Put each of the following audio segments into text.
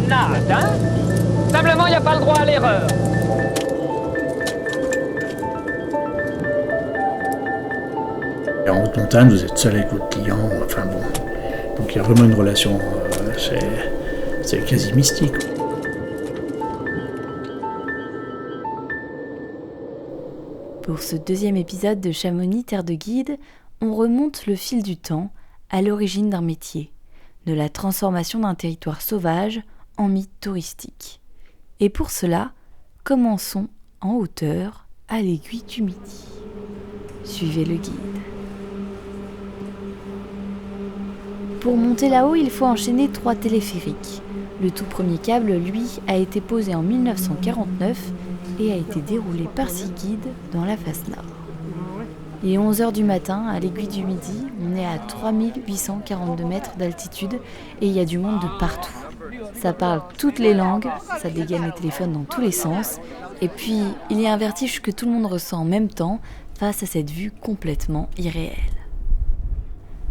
natte, hein? Simplement, il n'y a pas le droit à l'erreur. Et en haute montagne, vous êtes seul avec votre client, enfin bon. Donc il y a vraiment une relation, c'est quasi mystique. Pour ce deuxième épisode de Chamonix Terre de Guide, on remonte le fil du temps à l'origine d'un métier, de la transformation d'un territoire sauvage en mythe touristique. Et pour cela, commençons en hauteur à l'aiguille du Midi. Suivez le guide. Pour monter là-haut, il faut enchaîner 3 téléphériques. Le tout premier câble, lui, a été posé en 1949 et a été déroulé par 6 guides dans la face nord. Il est 11h du matin, à l'aiguille du Midi, on est à 3842 mètres d'altitude et il y a du monde de partout. Ça parle toutes les langues, ça dégaine les téléphones dans tous les sens, et puis il y a un vertige que tout le monde ressent en même temps face à cette vue complètement irréelle.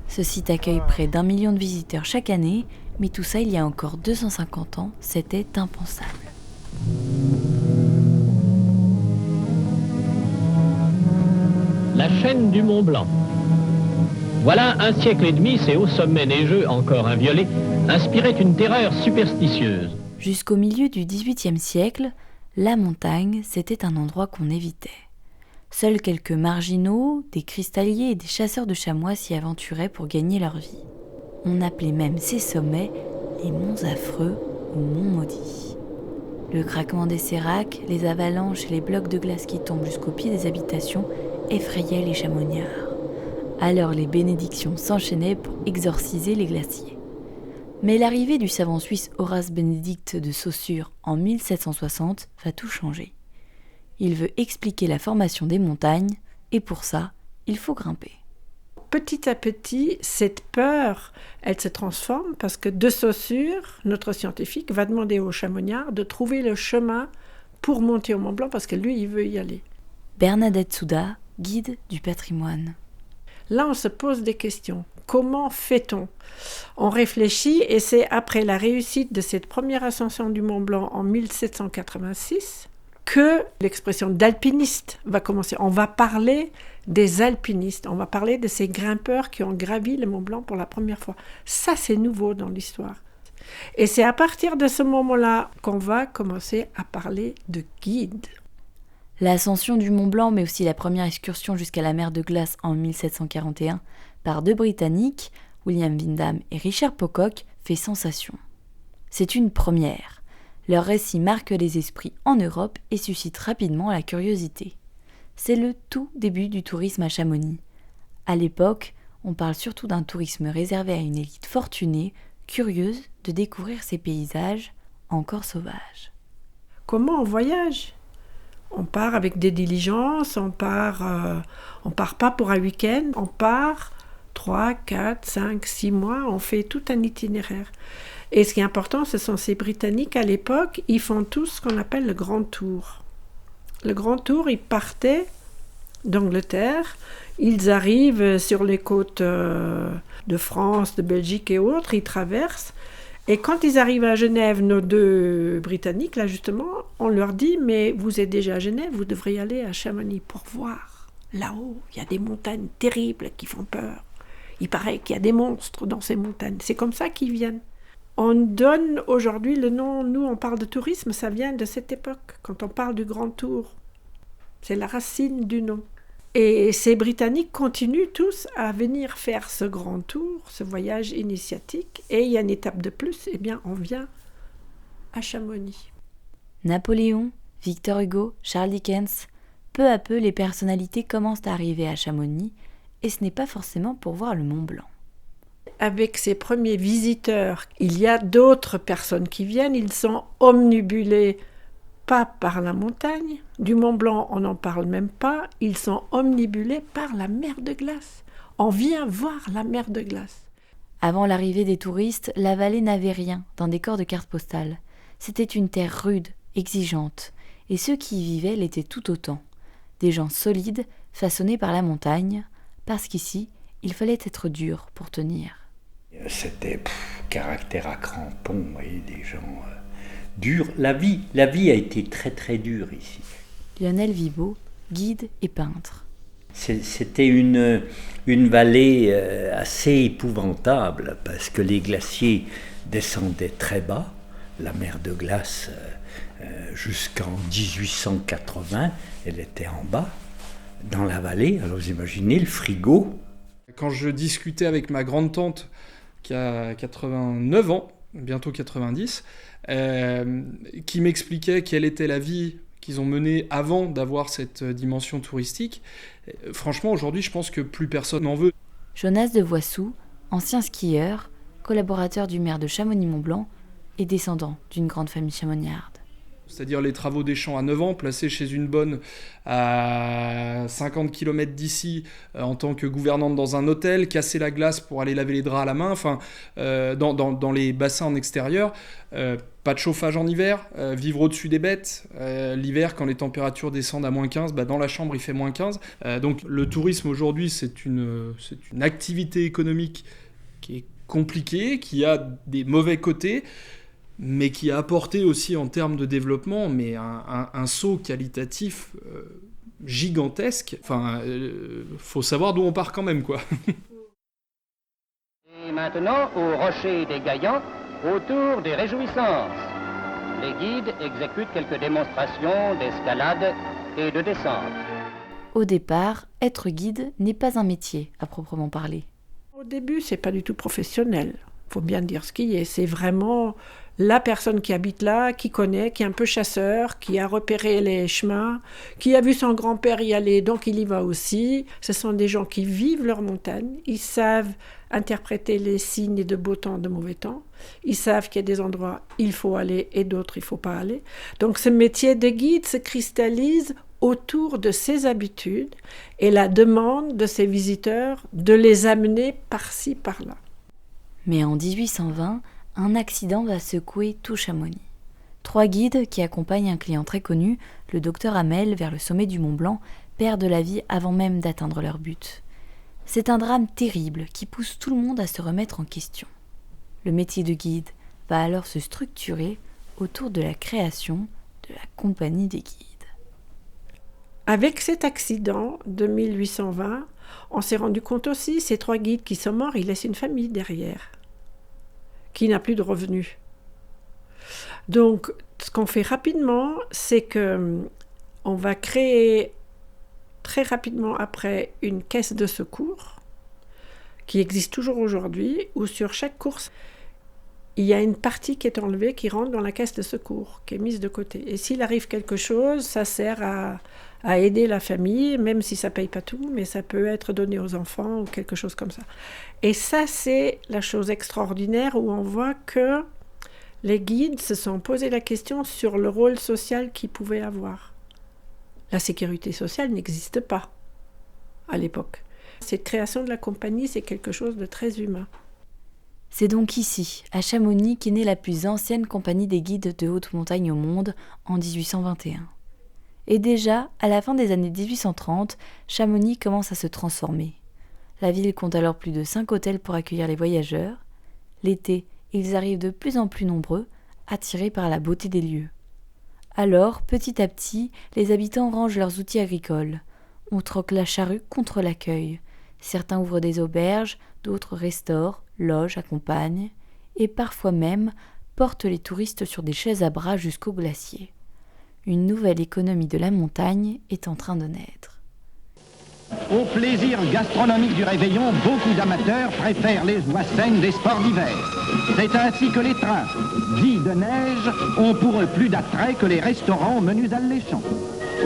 Ce site accueille près d'1 million de visiteurs chaque année, mais tout ça il y a encore 250 ans, c'était impensable. La chaîne du Mont Blanc. Voilà un siècle et demi, ces hauts sommets neigeux, encore inviolés, inspiraient une terreur superstitieuse. Jusqu'au milieu du XVIIIe siècle, la montagne, c'était un endroit qu'on évitait. Seuls quelques marginaux, des cristalliers et des chasseurs de chamois s'y aventuraient pour gagner leur vie. On appelait même ces sommets les monts affreux ou monts maudits. Le craquement des séracs, les avalanches et les blocs de glace qui tombent jusqu'au pied des habitations effrayaient les chamoniards. Alors les bénédictions s'enchaînaient pour exorciser les glaciers. Mais l'arrivée du savant suisse Horace Bénédict de Saussure en 1760 va tout changer. Il veut expliquer la formation des montagnes, et pour ça, il faut grimper. Petit à petit, cette peur, elle se transforme parce que de Saussure, notre scientifique, va demander aux chamoniards de trouver le chemin pour monter au Mont Blanc parce que lui, il veut y aller. Bernadette Souda, guide du patrimoine. Là, on se pose des questions. Comment fait-on ? On réfléchit et c'est après la réussite de cette première ascension du Mont Blanc en 1786 que l'expression d'alpiniste va commencer. On va parler des alpinistes, on va parler de ces grimpeurs qui ont gravi le Mont Blanc pour la première fois. Ça, c'est nouveau dans l'histoire. Et c'est à partir de ce moment-là qu'on va commencer à parler de guide. L'ascension du Mont Blanc, mais aussi la première excursion jusqu'à la mer de glace en 1741 par 2 Britanniques, William Windham et Richard Pocock, fait sensation. C'est une première. Leur récit marque les esprits en Europe et suscite rapidement la curiosité. C'est le tout début du tourisme à Chamonix. À l'époque, on parle surtout d'un tourisme réservé à une élite fortunée, curieuse de découvrir ces paysages encore sauvages. Comment on voyage ? On part avec des diligences, on part pas pour un week-end, on part 3, 4, 5, 6 mois, on fait tout un itinéraire. Et ce qui est important, ce sont ces Britanniques à l'époque, ils font tous ce qu'on appelle le Grand Tour. Le Grand Tour, ils partaient d'Angleterre, ils arrivent sur les côtes de France, de Belgique et autres, ils traversent. Et quand ils arrivent à Genève, nos 2 Britanniques, là justement, on leur dit « Mais vous êtes déjà à Genève, vous devriez aller à Chamonix pour voir. Là-haut, il y a des montagnes terribles qui font peur. Il paraît qu'il y a des monstres dans ces montagnes. » C'est comme ça qu'ils viennent. On donne aujourd'hui le nom, nous on parle de tourisme, ça vient de cette époque, quand on parle du Grand Tour. C'est la racine du nom. Et ces Britanniques continuent tous à venir faire ce grand tour, ce voyage initiatique. Et il y a une étape de plus, eh bien on vient à Chamonix. Napoléon, Victor Hugo, Charles Dickens, peu à peu les personnalités commencent à arriver à Chamonix et ce n'est pas forcément pour voir le Mont Blanc. Avec ces premiers visiteurs, il y a d'autres personnes qui viennent, ils sont omnibulés pas par la montagne, du Mont Blanc on n'en parle même pas, ils sont omnibulés par la mer de glace. On vient voir la mer de glace. Avant l'arrivée des touristes, la vallée n'avait rien d'un décor de carte postale. C'était une terre rude, exigeante, et ceux qui y vivaient l'étaient tout autant. Des gens solides, façonnés par la montagne, parce qu'ici, il fallait être dur pour tenir. C'était caractère à crampons, et des gens dur. La vie a été très très dure ici. Lionel Vibo, guide et peintre. C'était une vallée assez épouvantable parce que les glaciers descendaient très bas. La mer de glace, jusqu'en 1880, elle était en bas, dans la vallée. Alors vous imaginez le frigo. Quand je discutais avec ma grande-tante, qui a 89 ans, bientôt 90, qui m'expliquait quelle était la vie qu'ils ont menée avant d'avoir cette dimension touristique, franchement, aujourd'hui, je pense que plus personne n'en veut. Jonas de Voissou, ancien skieur, collaborateur du maire de Chamonix-Mont-Blanc et descendant d'une grande famille chamoniarde. C'est-à-dire les travaux des champs à 9 ans, placés chez une bonne à 50 km d'ici en tant que gouvernante dans un hôtel, casser la glace pour aller laver les draps à la main, dans les bassins en extérieur, pas de chauffage en hiver, vivre au-dessus des bêtes, l'hiver quand les températures descendent à moins 15, dans la chambre il fait moins 15. Donc le tourisme aujourd'hui c'est une activité économique qui est compliquée, qui a des mauvais côtés, mais qui a apporté aussi en termes de développement un saut qualitatif gigantesque. Faut savoir d'où on part quand même, quoi. Et maintenant, au rocher des Gaillans, autour des réjouissances. Les guides exécutent quelques démonstrations d'escalade et de descente. Au départ, être guide n'est pas un métier à proprement parler. Au début, c'est pas du tout professionnel. Faut bien dire ce qu'il y a. C'est vraiment la personne qui habite là, qui connaît, qui est un peu chasseur, qui a repéré les chemins, qui a vu son grand-père y aller, donc il y va aussi. Ce sont des gens qui vivent leur montagne. Ils savent interpréter les signes de beau temps, de mauvais temps. Ils savent qu'il y a des endroits où il faut aller et d'autres il ne faut pas aller. Donc ce métier de guide se cristallise autour de ses habitudes et la demande de ses visiteurs de les amener par-ci, par-là. Mais en 1820, un accident va secouer tout Chamonix. 3 guides qui accompagnent un client très connu, le docteur Hamel, vers le sommet du Mont Blanc, perdent la vie avant même d'atteindre leur but. C'est un drame terrible qui pousse tout le monde à se remettre en question. Le métier de guide va alors se structurer autour de la création de la Compagnie des guides. Avec cet accident de 1820, on s'est rendu compte aussi, ces 3 guides qui sont morts, ils laissent une famille derrière, qui n'a plus de revenus. Donc, ce qu'on fait rapidement, c'est qu'on va créer très rapidement après une caisse de secours, qui existe toujours aujourd'hui, où sur chaque course, il y a une partie qui est enlevée, qui rentre dans la caisse de secours, qui est mise de côté. Et s'il arrive quelque chose, ça sert à aider la famille, même si ça ne paye pas tout, mais ça peut être donné aux enfants ou quelque chose comme ça. Et ça, c'est la chose extraordinaire où on voit que les guides se sont posé la question sur le rôle social qu'ils pouvaient avoir. La sécurité sociale n'existe pas à l'époque. Cette création de la compagnie, c'est quelque chose de très humain. C'est donc ici, à Chamonix, qu'est née la plus ancienne compagnie des guides de haute montagne au monde, en 1821. Et déjà, à la fin des années 1830, Chamonix commence à se transformer. La ville compte alors plus de 5 hôtels pour accueillir les voyageurs. L'été, ils arrivent de plus en plus nombreux, attirés par la beauté des lieux. Alors, petit à petit, les habitants rangent leurs outils agricoles. On troque la charrue contre l'accueil. Certains ouvrent des auberges, d'autres restaurent, logent, accompagnent, et parfois même portent les touristes sur des chaises à bras jusqu'au glacier. Une nouvelle économie de la montagne est en train de naître. Au plaisir gastronomique du réveillon, beaucoup d'amateurs préfèrent les joies saines des sports d'hiver. C'est ainsi que les trains, dits de neige, ont pour eux plus d'attrait que les restaurants aux menus alléchants.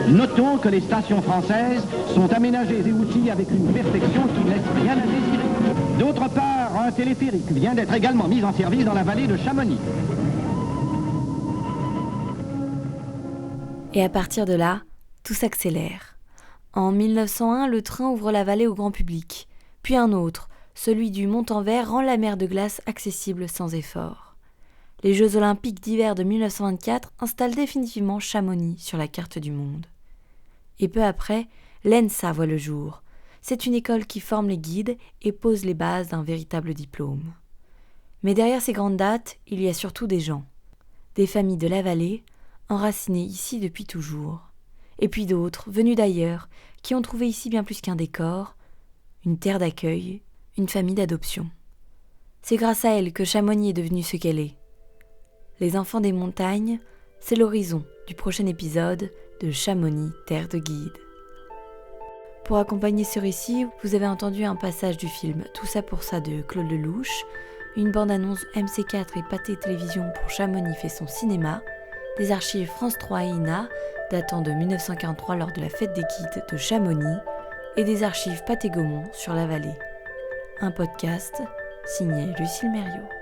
Notons que les stations françaises sont aménagées et outillées avec une perfection qui ne laisse rien à désirer. D'autre part, un téléphérique vient d'être également mis en service dans la vallée de Chamonix. Et à partir de là, tout s'accélère. En 1901, le train ouvre la vallée au grand public. Puis un autre, celui du Montanvert, rend la mer de glace accessible sans effort. Les Jeux olympiques d'hiver de 1924 installent définitivement Chamonix sur la carte du monde. Et peu après, l'ENSA voit le jour. C'est une école qui forme les guides et pose les bases d'un véritable diplôme. Mais derrière ces grandes dates, il y a surtout des gens. des familles de la vallée, enracinées ici depuis toujours, et puis d'autres, venus d'ailleurs, qui ont trouvé ici bien plus qu'un décor, une terre d'accueil, une famille d'adoption. C'est grâce à elle que Chamonix est devenue ce qu'elle est. Les enfants des montagnes, c'est l'horizon du prochain épisode de Chamonix, terre de guide. Pour accompagner ce récit, vous avez entendu un passage du film Tout ça pour ça de Claude Lelouch, une bande-annonce MC4 et Pathé Télévision pour Chamonix fait son cinéma, des archives France 3 et INA datant de 1943 lors de la fête des guides de Chamonix et des archives Pathé Gaumont sur la vallée. Un podcast signé Lucille Mériot.